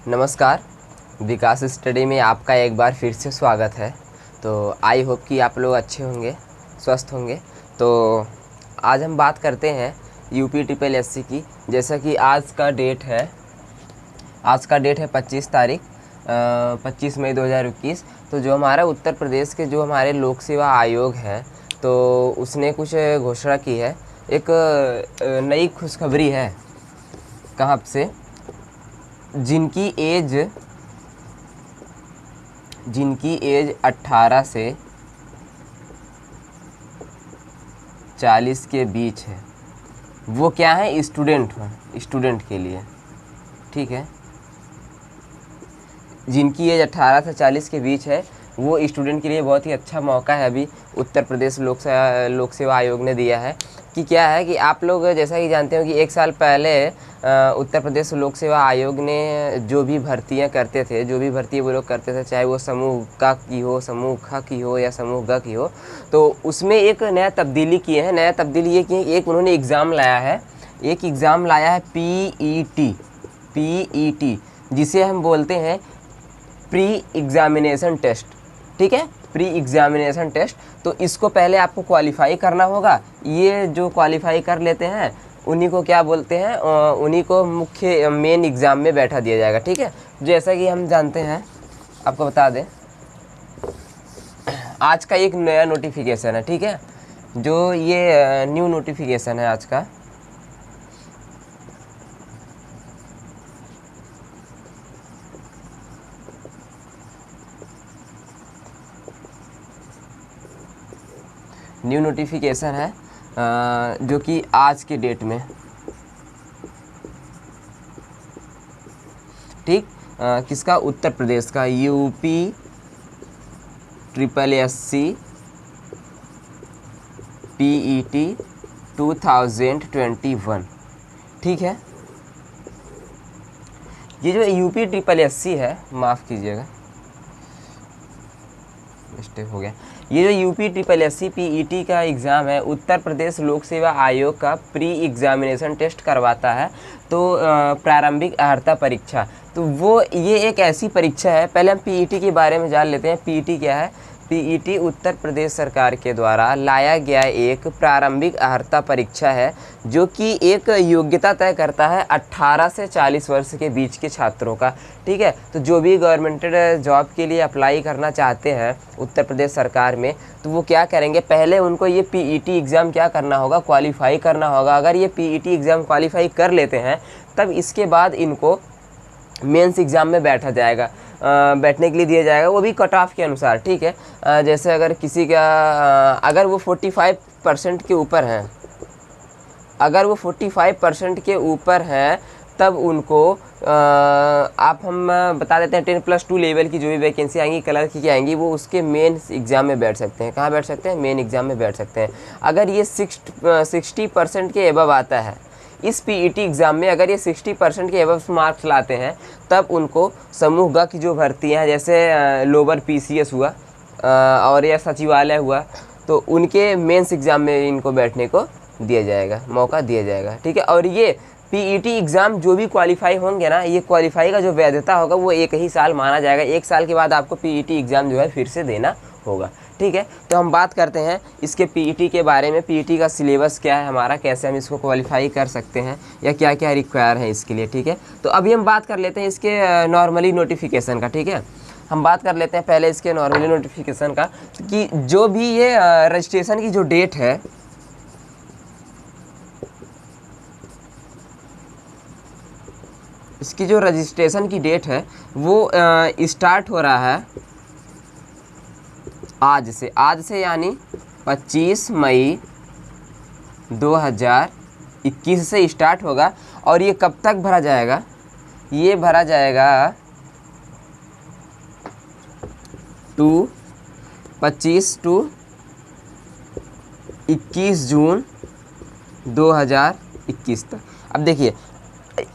नमस्कार। विकास स्टडी में आपका एक बार फिर से स्वागत है। तो आई होप कि आप लोग अच्छे होंगे, स्वस्थ होंगे। तो आज हम बात करते हैं यूपी ट्रिपल एससी की। जैसा कि आज का डेट है 25 तारीख 25 मई 2021। तो जो हमारा उत्तर प्रदेश के जो हमारे लोक सेवा आयोग है, तो उसने कुछ घोषणा की है। एक नई खुशखबरी है। कहाँ से? जिनकी एज 18 से 40 के बीच है, वो क्या है? स्टूडेंट के लिए, ठीक है। जिनकी एज 18 से 40 के बीच है, वो स्टूडेंट के लिए बहुत ही अच्छा मौका है। अभी उत्तर प्रदेश लोक सेवा आयोग ने दिया है कि क्या है कि आप लोग जैसा कि जानते हो कि एक साल पहले उत्तर प्रदेश लोक सेवा आयोग ने जो भी भर्तियां करते थे, जो भी भर्ती वो लोग करते थे, चाहे वो समूह का की हो, समूह ख की हो या समूह ग की हो, तो उसमें एक नया तब्दीली किए हैं। नया तब्दीली ये की है, एक उन्होंने एग्ज़ाम लाया है। एक एग्ज़ाम लाया है पीईटी, जिसे हम बोलते हैं प्री एग्ज़ामिनेशन टेस्ट, ठीक है। Pre examination test. तो इसको पहले आपको क्वालिफाई करना होगा। ये जो क्वालिफाई कर लेते हैं उन्हीं को क्या बोलते हैं, उन्हीं को मुख्य मेन एग्ज़ाम में बैठा दिया जाएगा, ठीक है। जैसा कि हम जानते हैं, आपको बता दें, आज का एक नया नोटिफिकेशन है, ठीक है। जो ये न्यू नोटिफिकेशन है आज का, न्यू नोटिफिकेशन है जो कि आज के डेट में, ठीक। किसका? उत्तर प्रदेश का यूपी ट्रिपल एससी पीईटी 2021, ठीक है। ये जो यूपी ट्रिपल एससी है, माफ़ कीजिएगा, मिस्टेक हो गया। ये जो यूपी ट्रिपल एससी पीईटी का एग्ज़ाम है, उत्तर प्रदेश लोक सेवा आयोग का प्री एग्ज़ामिनेशन टेस्ट करवाता है। तो प्रारंभिक अर्हता परीक्षा, तो वो ये एक ऐसी परीक्षा है। पहले हम पीईटी के बारे में जान लेते हैं। पीईटी क्या है? पीईटी उत्तर प्रदेश सरकार के द्वारा लाया गया एक प्रारंभिक अर्हता परीक्षा है, जो कि एक योग्यता तय करता है 18 से 40 वर्ष के बीच के छात्रों का, ठीक है। तो जो भी गवर्नमेंटेड जॉब के लिए अप्लाई करना चाहते हैं उत्तर प्रदेश सरकार में, तो वो क्या करेंगे? पहले उनको ये पीईटी एग्ज़ाम क्या करना होगा? क्वालिफाई करना होगा। अगर ये पीईटी एग्ज़ाम क्वालिफाई कर लेते हैं, तब इसके बाद इनको मेंस एग्ज़ाम में बैठने के लिए दिया जाएगा, वो भी कट ऑफ के अनुसार, ठीक है। जैसे अगर किसी का अगर वो 45% के ऊपर हैं, अगर वो 45% के ऊपर हैं, तब उनको हम बता देते हैं 10+2 लेवल की जो भी वैकेंसी आएंगी, कलर की आएंगी, वो उसके मेन एग्ज़ाम में बैठ सकते हैं। कहाँ बैठ सकते हैं? मेन एग्ज़ाम में बैठ सकते हैं। अगर ये 60% के एबव आता है इस पीईटी एग्ज़ाम में, अगर ये 60% के एबव मार्क्स लाते हैं, तब उनको समूह ग की जो भर्तियाँ हैं, जैसे लोअर पीसीएस हुआ और या सचिवालय हुआ, तो उनके मेंस एग्ज़ाम में इनको बैठने को दिया जाएगा, मौका दिया जाएगा, ठीक है। और ये पीईटी एग्ज़ाम जो भी क्वालिफाई होंगे ना, ये क्वालिफाई का जो वैधता होगा वो 1 ही साल माना जाएगा। 1 साल के बाद आपको पीईटी एग्ज़ाम जो है फिर से देना होगा, ठीक है। तो हम बात करते हैं इसके पीईटी के बारे में। पीईटी का सिलेबस क्या है हमारा, कैसे हम इसको क्वालिफाई कर सकते हैं, या क्या क्या रिक्वायर है इसके लिए, ठीक है। तो अभी हम बात कर लेते हैं इसके नॉर्मली नोटिफिकेशन का, ठीक है। हम बात कर लेते हैं पहले इसके नॉर्मली नोटिफिकेशन का, कि जो भी ये रजिस्ट्रेशन की जो डेट है, इसकी जो रजिस्ट्रेशन की डेट है वो स्टार्ट हो रहा है आज से यानी 25 मई 2021 से स्टार्ट होगा। और ये कब तक भरा जाएगा? ये भरा जाएगा 25 टू 21 जून 2021 तक। अब देखिए,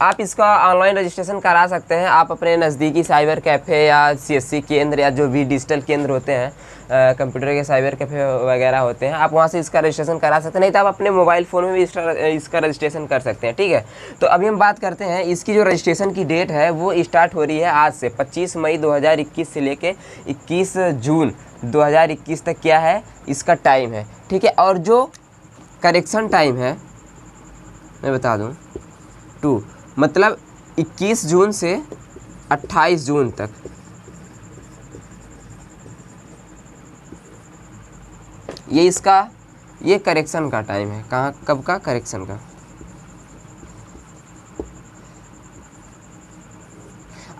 आप इसका ऑनलाइन रजिस्ट्रेशन करा सकते हैं। आप अपने नज़दीकी साइबर कैफ़े या CSC केंद्र या जो भी डिजिटल केंद्र होते हैं, कंप्यूटर के साइबर कैफ़े वगैरह होते हैं, आप वहाँ से इसका रजिस्ट्रेशन करा सकते हैं। नहीं तो आप अपने मोबाइल फ़ोन में भी इसका रजिस्ट्रेशन कर सकते हैं। ठीक है, तो अभी हम बात करते हैं इसकी जो रजिस्ट्रेशन की डेट है वो स्टार्ट हो रही है आज से 25 मई 2021 से लेके 21 जून 2021 तक क्या है इसका टाइम है। ठीक है, और जो करेक्शन टाइम है मैं बता दूं 2 मतलब 21 जून से 28 जून तक। ये करेक्शन का टाइम है। कहाँ कब का करेक्शन का।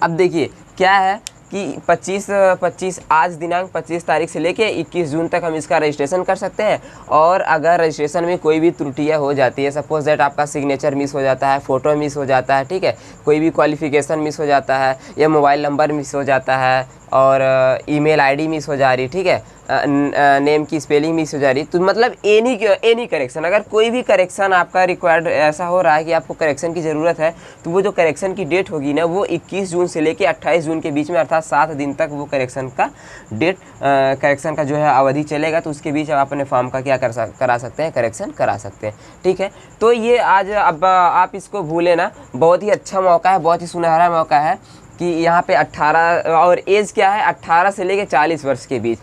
अब देखिए क्या है कि 25 आज दिनांक 25 तारीख से लेके 21 जून तक हम इसका रजिस्ट्रेशन कर सकते हैं। और अगर रजिस्ट्रेशन में कोई भी त्रुटियां हो जाती है, सपोज दैट आपका सिग्नेचर मिस हो जाता है, फ़ोटो मिस हो जाता है, ठीक है, कोई भी क्वालिफ़िकेशन मिस हो जाता है या मोबाइल नंबर मिस हो जाता है और ईमेल आईडी मिस हो जा रही, ठीक है, नेम की स्पेलिंग मिस हो जा रही, तो मतलब एनी करेक्शन, अगर कोई भी करेक्शन आपका रिक्वायर्ड ऐसा हो रहा है कि आपको करेक्शन की ज़रूरत है, तो वो जो करेक्शन की डेट होगी ना वो 21 जून से लेके 28 जून के बीच में, अर्थात 7 दिन तक वो करेक्शन का डेट करेक्शन का जो है अवधि चलेगा। तो उसके बीच आप अपने फॉर्म का क्या करा सकते हैं, करेक्शन करा सकते हैं। ठीक है, तो ये आज अब आप इसको भूलें ना, बहुत ही अच्छा मौका है, बहुत ही सुनहरा मौका है कि यहाँ पे 18 और एज क्या है 18 से लेके 40 वर्ष के बीच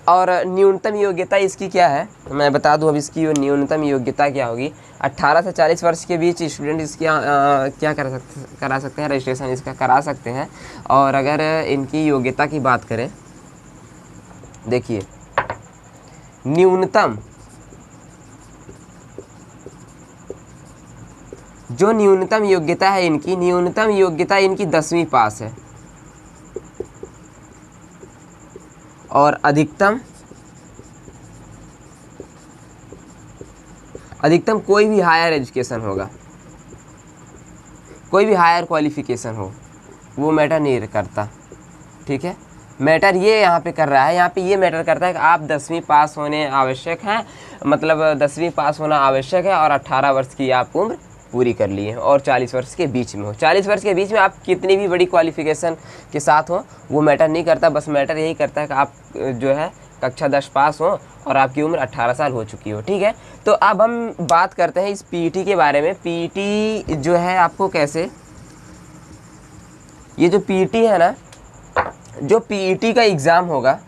और न्यूनतम योग्यता इसकी क्या है मैं बता दूँ। अब इसकी न्यूनतम योग्यता क्या होगी, 18 से 40 वर्ष के बीच स्टूडेंट इसकी क्या करा सकते हैं, रजिस्ट्रेशन इसका करा सकते हैं। और अगर इनकी योग्यता की बात करें, देखिए न्यूनतम योग्यता है इनकी, न्यूनतम योग्यता इनकी 10वीं पास है और अधिकतम कोई भी हायर एजुकेशन होगा, कोई भी हायर क्वालिफिकेशन हो, वो मैटर नहीं करता। ठीक है, मैटर ये यहाँ पे कर रहा है, यहाँ पे ये मैटर करता है कि आप 10वीं पास होने आवश्यक हैं, मतलब 10वीं पास होना आवश्यक है और 18 वर्ष की आप उम्र पूरी कर ली है और 40 वर्ष के बीच में हो। 40 वर्ष के बीच में आप कितनी भी बड़ी क्वालिफिकेशन के साथ हो वो मैटर नहीं करता, बस मैटर यही करता है कि आप जो है कक्षा 10 पास हो और आपकी उम्र 18 साल हो चुकी हो। ठीक है, तो अब हम बात करते हैं इस पीईटी के बारे में। पीईटी जो है आपको कैसे, ये जो पीईटी है ना, जो पीईटी का एग्ज़ाम होगा,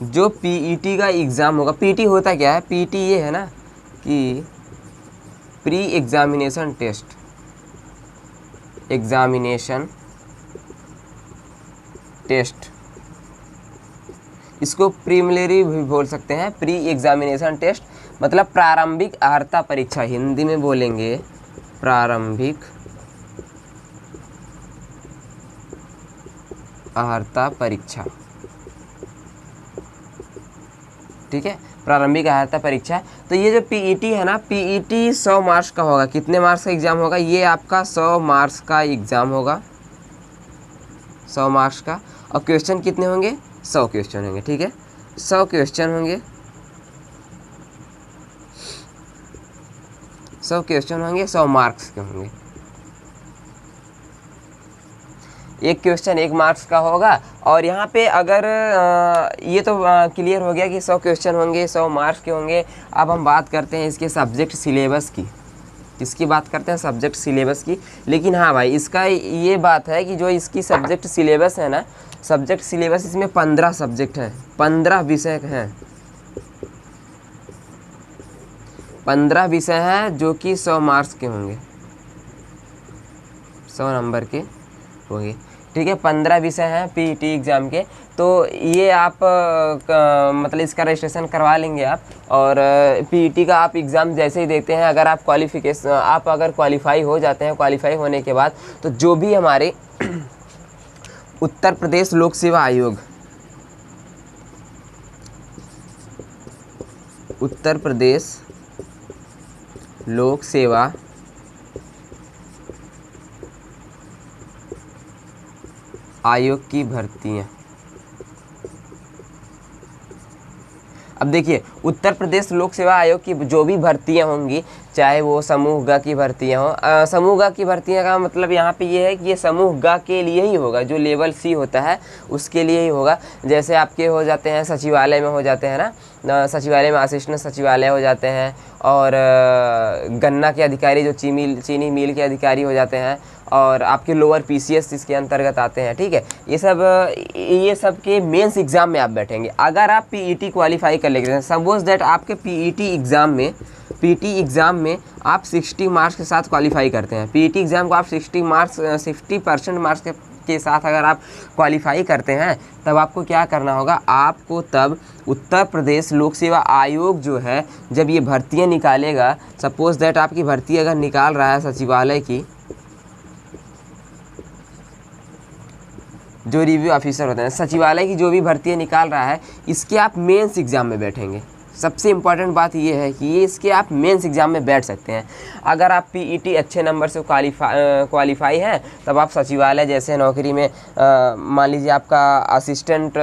जो पीईटी का एग्ज़ाम होगा, पीईटी होता क्या है, पीईटी ये है ना कि प्री एग्जामिनेशन टेस्ट, इसको प्रीलिमिनरी भी बोल सकते हैं। प्री एग्जामिनेशन टेस्ट मतलब प्रारंभिक अर्हता परीक्षा, हिंदी में बोलेंगे प्रारंभिक अर्हता परीक्षा। ठीक है, प्रारंभिक अर्हता परीक्षा। तो ये जो पीईटी है ना, पीईटी 100 मार्क्स का होगा। कितने मार्क्स का एग्ज़ाम होगा, ये आपका 100 मार्क्स का एग्ज़ाम होगा, 100 मार्क्स का। और क्वेश्चन कितने होंगे, 100 क्वेश्चन होंगे। ठीक है, 100 क्वेश्चन होंगे, 100 क्वेश्चन होंगे, 100 मार्क्स के होंगे। एक क्वेश्चन 1 मार्क्स का होगा। और यहाँ पे अगर ये तो क्लियर हो गया कि 100 क्वेश्चन होंगे, 100 मार्क्स के होंगे। अब हम बात करते हैं इसके सब्जेक्ट सिलेबस की। किसकी बात करते हैं, सब्जेक्ट सिलेबस की। लेकिन हाँ भाई, इसका ये बात है कि जो इसकी सब्जेक्ट सिलेबस है ना, सब्जेक्ट सिलेबस इसमें 15 सब्जेक्ट हैं, 15 विषय हैं, 15 विषय हैं जो कि 100 मार्क्स के होंगे, 100 नंबर के होंगे। ठीक है, 15 विषय हैं पीईटी एग्ज़ाम के। तो ये आप मतलब इसका रजिस्ट्रेशन करवा लेंगे आप। और पीईटी का आप एग्ज़ाम जैसे ही देखते हैं, अगर आप अगर क्वालिफाई हो जाते हैं, क्वालिफाई होने के बाद तो जो भी हमारे उत्तर प्रदेश लोक सेवा आयोग, उत्तर प्रदेश लोक सेवा आयोग की भर्तियां, अब देखिए, उत्तर प्रदेश लोक सेवा आयोग की जो भी भर्तियां होंगी, चाहे वो समूह ग की भर्तियां हों, समूह ग की भर्तियां का मतलब यहाँ पे ये है कि ये समूह ग के लिए ही होगा, जो लेवल सी होता है उसके लिए ही होगा। जैसे आपके हो जाते हैं सचिवालय में हो जाते हैं ना, सचिवालय में असिस्टेंट सचिवालय हो जाते हैं, और गन्ना के अधिकारी जो चीनी मिल के अधिकारी हो जाते हैं, और आपके लोअर पीसीएस इसके अंतर्गत आते हैं। ठीक है, ये सब के मेंस एग्ज़ाम में आप बैठेंगे। अगर आप पीईटी क्वालिफाई कर लेते हैं, सपोज दैट आपके पीईटी एग्ज़ाम में आप 60 मार्क्स के साथ क्वालिफाई करते हैं, पीईटी एग्ज़ाम को आप 60% मार्क्स के साथ अगर आप क्वालिफाई करते हैं, तब आपको क्या करना होगा, आपको तब उत्तर प्रदेश लोक सेवा आयोग जो है जब ये भर्तियाँ निकालेगा, सपोज दैट आपकी भर्ती अगर निकाल रहा है सचिवालय की, जो रिव्यू ऑफिसर होते हैं सचिवालय की, जो भी भर्तियाँ निकाल रहा है, इसके आप मेंस एग्ज़ाम में बैठेंगे। सबसे इम्पॉर्टेंट बात ये है कि ये इसके आप मेंस एग्ज़ाम में बैठ सकते हैं। अगर आप पीईटी अच्छे नंबर से क्वालिफाई हैं, तब आप सचिवालय जैसे नौकरी में मान लीजिए आपका असिस्टेंट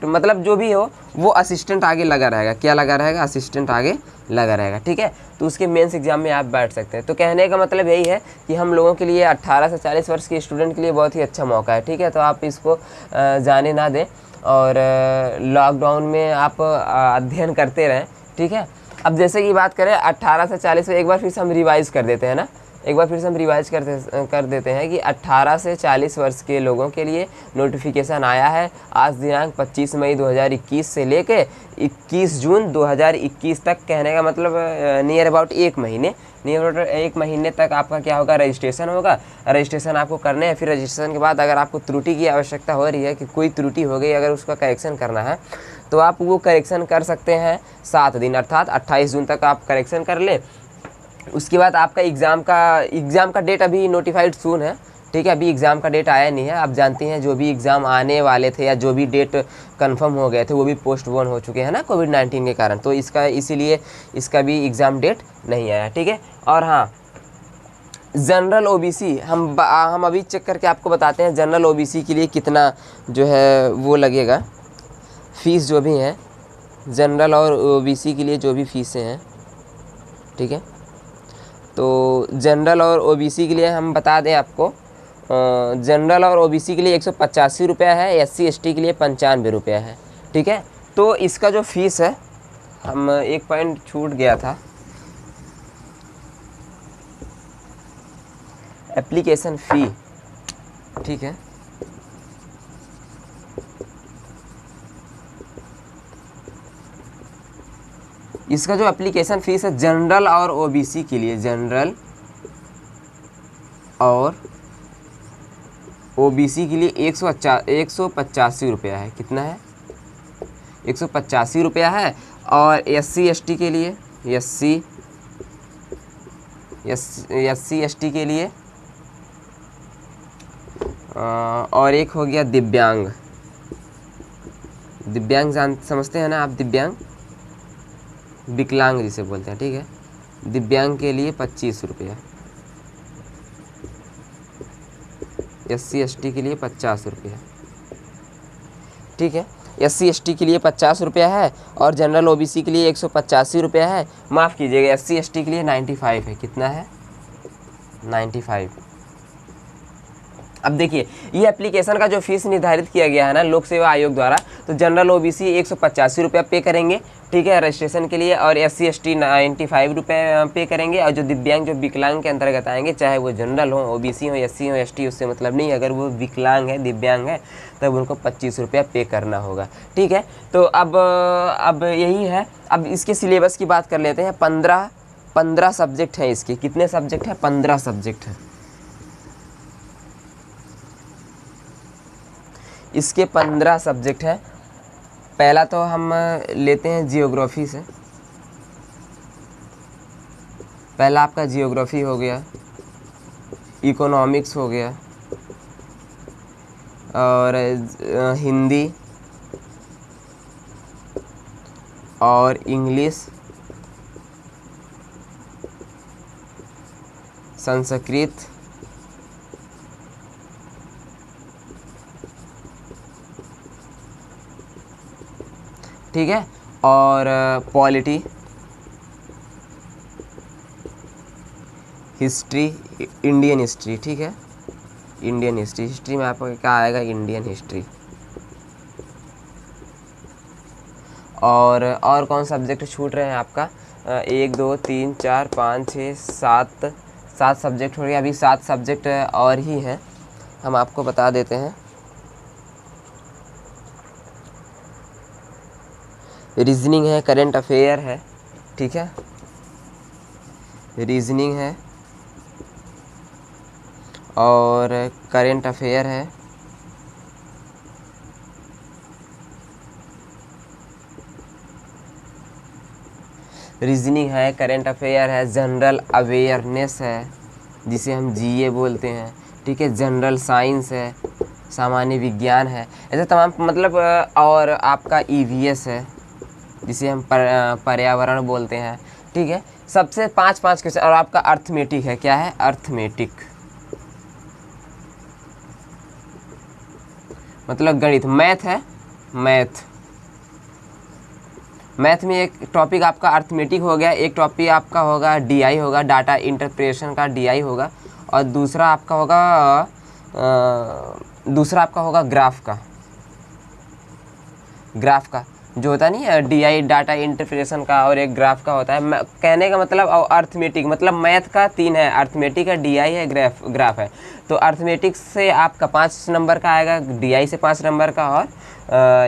मतलब जो भी हो, वो असिस्टेंट आगे लगा रहेगा। क्या लगा रहेगा? असिस्टेंट आगे लगा रहेगा। ठीक है, तो उसके मेंस एग्ज़ाम में आप बैठ सकते हैं। तो कहने का मतलब यही है कि हम लोगों के लिए 18 से 40 वर्ष के स्टूडेंट के लिए बहुत ही अच्छा मौका है। ठीक है, तो आप इसको जाने ना दें, और लॉकडाउन में आप अध्ययन करते रहें। ठीक है, अब जैसे कि बात करें 18 से 40 एक बार फिर से हम रिवाइज़ कर देते हैं ना, एक बार फिर से हम रिवाइज कर देते हैं कि 18 से 40 वर्ष के लोगों के लिए नोटिफिकेशन आया है। आज दिनांक 25 मई 2021 से लेके 21 जून 2021 तक, कहने का मतलब नियर अबाउट एक महीने तक आपका क्या होगा, रजिस्ट्रेशन होगा। रजिस्ट्रेशन आपको करने हैं, फिर रजिस्ट्रेशन के बाद अगर आपको त्रुटि की आवश्यकता हो रही है कि कोई त्रुटि हो गई, अगर उसका करेक्शन करना है, तो आप वो करेक्शन कर सकते हैं 7 दिन, अर्थात 28 जून तक आप करेक्शन कर लें। उसके बाद आपका एग्ज़ाम का डेट अभी नोटिफाइड सून है। ठीक है, अभी एग्ज़ाम का डेट आया नहीं है। आप जानते हैं जो भी एग्ज़ाम आने वाले थे या जो भी डेट कंफर्म हो गए थे, वो भी पोस्टपोन हो चुके हैं ना कोविड-19 के कारण, तो इसीलिए इसका भी एग्ज़ाम डेट नहीं आया। ठीक है, और हाँ, जनरल ओबीसी हम अभी चेक करके आपको बताते हैं जनरल ओबीसी के लिए कितना जो है वो लगेगा, फ़ीस जो भी है जनरल और ओबीसी के लिए जो भी फ़ीसें हैं। ठीक है, तो जनरल और ओबीसी के लिए हम बता दें आपको, जनरल और ओबीसी के लिए 185 रुपया है, एससी एसटी के लिए 95 रुपया है। ठीक है, तो इसका जो फीस है, हम एक पॉइंट छूट गया था, एप्लीकेशन फ़ी। ठीक है, इसका जो एप्लीकेशन फ़ीस है जनरल और ओबीसी के लिए, जनरल और ओबीसी के लिए 185 रुपया है। कितना है? 185 रुपया है। और एससी एसटी के लिए, एससी एसटी के लिए, और एक हो गया दिव्यांग समझते हैं ना आप, दिव्यांग, विकलांग जिसे बोलते हैं। ठीक है, दिव्यांग के लिए 25 रुपया, एससी एसटी के लिए 50 रुपया। ठीक है, एससी एसटी के लिए 50 रुपया है, और जनरल ओबीसी के लिए 185 रुपया है। माफ़ कीजिएगा, एससी एसटी के लिए 95 है। कितना है? 95। अब देखिए, ये एप्लीकेशन का जो फीस निर्धारित किया गया है ना लोक सेवा आयोग द्वारा, तो जनरल ओबीसी 185 रुपया पे करेंगे। ठीक है, रजिस्ट्रेशन के लिए, और एससी एसटी 95 रुपये पे करेंगे। और जो दिव्यांग, जो विकलांग के अंतर्गत आएंगे, चाहे वो जनरल हो, ओबीसी हो, एससी हो, एसटी, उससे मतलब नहीं, अगर वो विकलांग है, दिव्यांग है, तब उनको 25 रुपया पे करना होगा। ठीक है, तो अब यही है। अब इसके सिलेबस की बात कर लेते हैं। 15 सब्जेक्ट हैं इसके। कितने सब्जेक्ट हैं? 15 सब्जेक्ट हैं इसके। 15 सब्जेक्ट हैं। पहला तो हम लेते हैं जियोग्राफी से। पहला आपका जियोग्राफी हो गया, इकोनॉमिक्स हो गया, और हिंदी और इंग्लिश, संस्कृत, ठीक है। और पॉलिटी, हिस्ट्री, इंडियन हिस्ट्री, ठीक है, इंडियन हिस्ट्री, हिस्ट्री में आपको क्या आएगा, इंडियन हिस्ट्री। और कौन सब्जेक्ट छूट रहे हैं आपका, 1 2 3 4 5 6 7 सब्जेक्ट हो गए, अभी 7 सब्जेक्ट और ही हैं, हम आपको बता देते हैं। रीजनिंग है, करंट अफेयर है, ठीक है, रीजनिंग है और करंट अफेयर है, रीजनिंग है, करंट अफेयर है, जनरल अवेयरनेस है जिसे हम जीए बोलते हैं, ठीक है, जनरल साइंस है, सामान्य विज्ञान है, ऐसे तमाम मतलब, और आपका ईवीएस है जिसे हम पर्यावरण बोलते हैं, ठीक है। सबसे 5 क्वेश्चन, और आपका अर्थमेटिक है, क्या है, अर्थमेटिक मतलब गणित, मैथ है, मैथ में एक टॉपिक आपका अर्थमेटिक हो गया, एक टॉपिक आपका होगा डीआई होगा, डाटा इंटरप्रिटेशन का डीआई होगा, और दूसरा आपका होगा ग्राफ का जो होता नहीं है, डीआई डाटा इंटरप्रिटेशन का, और एक ग्राफ का होता है। कहने का मतलब, और अर्थमेटिक मतलब मैथ का 3 है, अर्थमेटिक है, डीआई है, ग्राफ है। तो अर्थमेटिक से आपका 5 नंबर का आएगा, डीआई से 5 नंबर का, और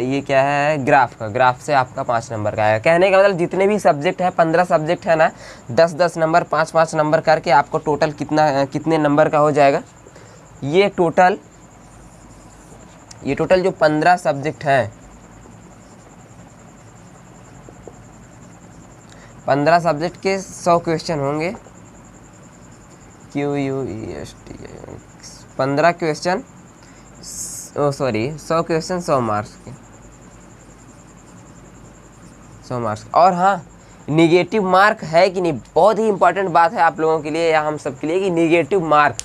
ये क्या है, ग्राफ से आपका 5 नंबर का आएगा। कहने का मतलब जितने भी सब्जेक्ट है, 15 सब्जेक्ट है ना, 10 नंबर, 5 नंबर करके आपको टोटल कितने नंबर का हो जाएगा, ये टोटल जो 15 सब्जेक्ट हैं, 15 सब्जेक्ट के 100 क्वेश्चन होंगे, QUEST 15 क्वेश्चन, 100 क्वेश्चन 100 मार्क्स के, 100 मार्क्स। और हाँ, निगेटिव मार्क है कि नहीं, बहुत ही इंपॉर्टेंट बात है आप लोगों के लिए या हम सब के लिए कि निगेटिव मार्क,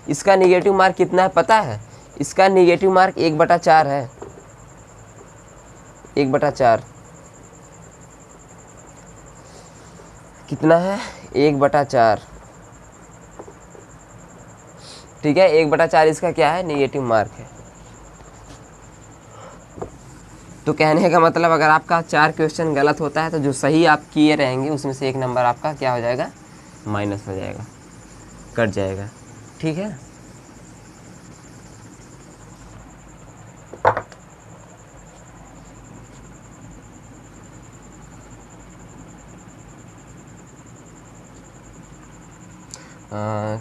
इसका निगेटिव मार्क कितना है पता है, इसका निगेटिव मार्क 1/4 है, 1/4 कितना है, 1/4, ठीक है, 1/4 इसका क्या है, निगेटिव मार्क है। तो कहने का मतलब अगर आपका 4 क्वेश्चन गलत होता है तो जो सही आप किए रहेंगे उसमें से 1 नंबर आपका क्या हो जाएगा, माइनस हो जाएगा, कट जाएगा, ठीक है।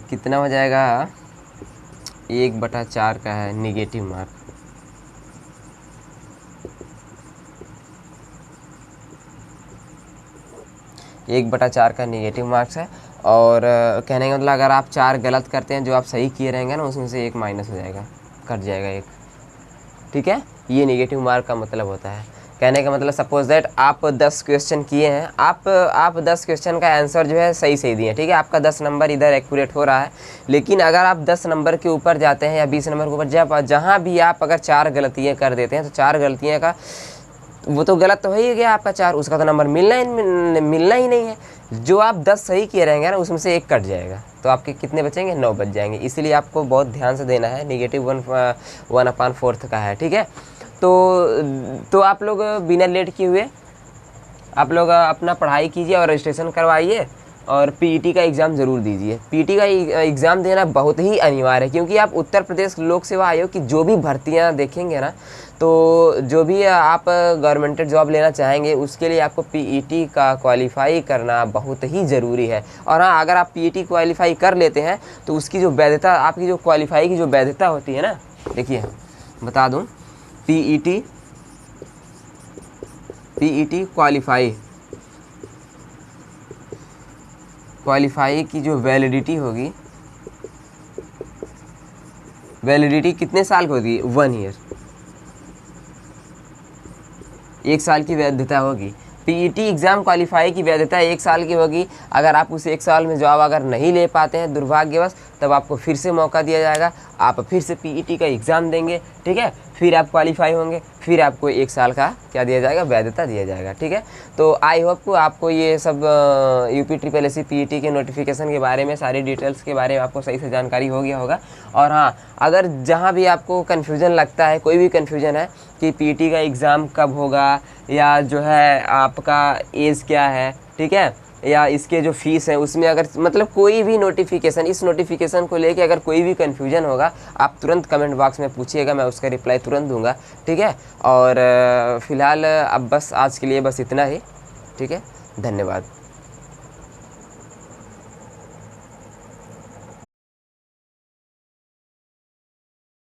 कितना हो जाएगा, 1/4 का है निगेटिव मार्क, एक बटा 4 का निगेटिव मार्क्स है। और कहने का मतलब अगर आप 4 गलत करते हैं, जो आप सही किए रहेंगे ना, उसमें से 1 माइनस हो जाएगा, कट जाएगा 1, ठीक है। ये निगेटिव मार्क का मतलब होता है। कहने का मतलब सपोज दैट आप 10 क्वेश्चन किए हैं, आप 10 क्वेश्चन का आंसर जो है सही दिए, ठीक है, आपका 10 नंबर इधर एक्यूरेट हो रहा है। लेकिन अगर आप 10 नंबर के ऊपर जाते हैं या 20 नंबर के ऊपर, जहाँ भी आप अगर 4 गलतियाँ कर देते हैं, तो 4 गलतियाँ का वो तो गलत तो हो ही गया आपका 4, उसका तो नंबर मिलना ही नहीं है। जो आप 10 सही किए रहेंगे ना, उसमें से 1 कट जाएगा, तो आपके कितने बचेंगे, 9 बच जाएंगे। इसलिए आपको बहुत ध्यान से देना है, -1/4 का है, ठीक है। तो आप लोग बिना लेट किए हुए आप लोग अपना पढ़ाई कीजिए और रजिस्ट्रेशन करवाइए, और पीईटी का एग्ज़ाम ज़रूर दीजिए। पीईटी का एग्ज़ाम देना बहुत ही अनिवार्य है, क्योंकि आप उत्तर प्रदेश लोक सेवा आयोग की जो भी भर्तियां देखेंगे ना, तो जो भी आप गवर्नमेंट जॉब लेना चाहेंगे, उसके लिए आपको पीईटी का क्वालिफाई करना बहुत ही ज़रूरी है। और हाँ, अगर आप पीईटी क्वालिफाई कर लेते हैं तो उसकी जो वैधता, आपकी जो क्वालिफाई की जो वैधता होती है ना, देखिए बता दूँ, पीईटी क्वालिफाई की जो वैलिडिटी होगी, वैलिडिटी कितने साल की होगी, 1 ईयर, 1 साल की वैधता होगी। पीईटी एग्ज़ाम क्वालिफाई की वैधता 1 साल की होगी। अगर आप उस 1 साल में जॉब अगर नहीं ले पाते हैं दुर्भाग्यवश, तब आपको फिर से मौका दिया जाएगा आप फिर से पीईटी का एग्ज़ाम देंगे, ठीक है, फिर आप क्वालिफाई होंगे, फिर आपको 1 साल का क्या दिया जाएगा, वैधता दिया जाएगा, ठीक है। तो आई होप को आपको ये सब UPSSC पीईटी के नोटिफिकेशन के बारे में, सारी डिटेल्स के बारे में आपको सही से जानकारी हो गया होगा। और हाँ, अगर जहाँ भी आपको कन्फ्यूज़न लगता है, कोई भी कन्फ्यूज़न है कि पीईटी का एग्ज़ाम कब होगा, या जो है आपका एज क्या है, ठीक है, या इसके जो फीस है उसमें, अगर मतलब कोई भी नोटिफिकेशन, इस नोटिफिकेशन को लेके अगर कोई भी कन्फ्यूजन होगा, आप तुरंत कमेंट बॉक्स में पूछिएगा, मैं उसका रिप्लाई तुरंत दूंगा, ठीक है। और फ़िलहाल अब बस आज के लिए बस इतना ही, ठीक है, धन्यवाद।